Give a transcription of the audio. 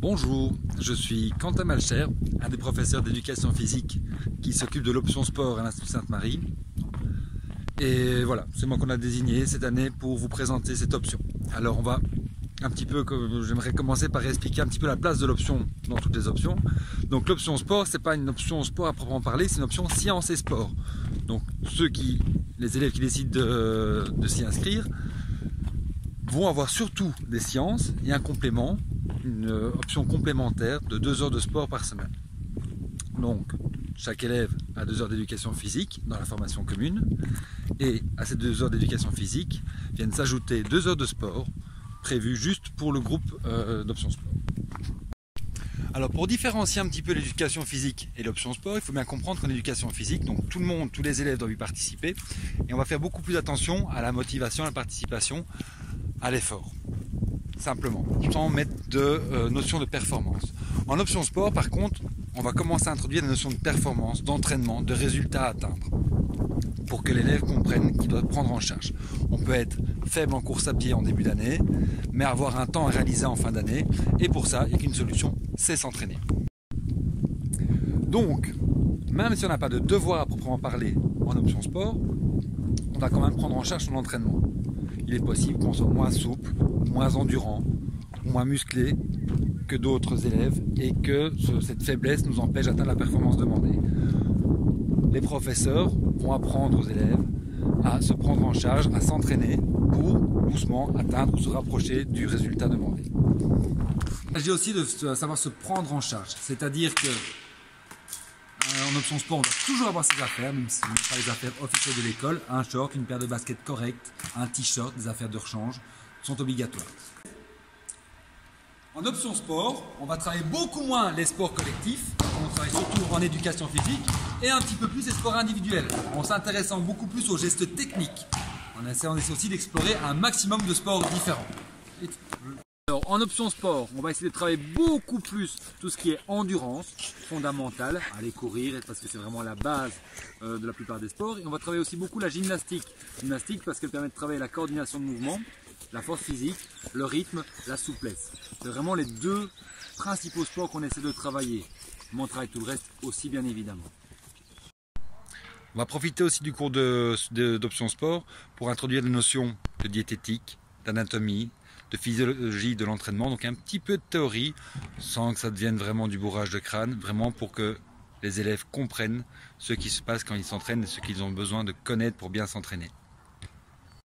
Bonjour, je suis Quentin Malcher, un des professeurs d'éducation physique qui s'occupe de l'option sport à l'Institut Sainte-Marie. Et voilà, c'est moi qu'on a désigné cette année pour vous présenter cette option. Alors on va j'aimerais commencer par expliquer un petit peu la place de l'option dans toutes les options. Donc l'option sport, c'est pas une option sport à proprement parler, c'est une option sciences et sport. Donc les élèves qui décident de s'y inscrire vont avoir surtout des sciences et un complément, une option complémentaire de 2 heures de sport par semaine. Donc chaque élève a 2 heures d'éducation physique dans la formation commune, et à ces 2 heures d'éducation physique viennent s'ajouter 2 heures de sport prévues juste pour le groupe d'option sport. Alors pour différencier un petit peu l'éducation physique et l'option sport, il faut bien comprendre qu'en éducation physique, donc tout le monde, tous les élèves doivent y participer, et on va faire beaucoup plus attention à la motivation, à la participation, à l'effort, simplement, sans mettre de notion de performance. En option sport, par contre, on va commencer à introduire des notions de performance, d'entraînement, de résultats à atteindre, pour que l'élève comprenne qu'il doit prendre en charge. On peut être faible en course à pied en début d'année, mais avoir un temps à réaliser en fin d'année, et pour ça, il n'y a qu'une solution, c'est s'entraîner. Donc, même si on n'a pas de devoir à proprement parler en option sport, on va quand même prendre en charge son entraînement. Il est possible qu'on soit moins souple, moins endurant, moins musclé que d'autres élèves et que cette faiblesse nous empêche d'atteindre la performance demandée. Les professeurs vont apprendre aux élèves à se prendre en charge, à s'entraîner pour doucement atteindre ou se rapprocher du résultat demandé. Il s'agit aussi de savoir se prendre en charge, c'est-à-dire que en option sport, on doit toujours avoir ses affaires, même si ce n'est pas les affaires officielles de l'école. Un short, une paire de baskets correctes, un t-shirt, des affaires de rechange sont obligatoires. En option sport, on va travailler beaucoup moins les sports collectifs, on travaille surtout en éducation physique, et un petit peu plus les sports individuels, en s'intéressant beaucoup plus aux gestes techniques. On essaie aussi d'explorer un maximum de sports différents. Alors, en option sport, on va essayer de travailler beaucoup plus tout ce qui est endurance fondamentale, aller courir parce que c'est vraiment la base de la plupart des sports. Et on va travailler aussi beaucoup la gymnastique. Gymnastique parce qu'elle permet de travailler la coordination de mouvement, la force physique, le rythme, la souplesse. C'est vraiment les 2 principaux sports qu'on essaie de travailler. Mais on travaille tout le reste aussi bien évidemment. On va profiter aussi du cours d'option sport pour introduire des notions de diététique, d'anatomie, de physiologie de l'entraînement, donc un petit peu de théorie sans que ça devienne vraiment du bourrage de crâne, vraiment pour que les élèves comprennent ce qui se passe quand ils s'entraînent et ce qu'ils ont besoin de connaître pour bien s'entraîner.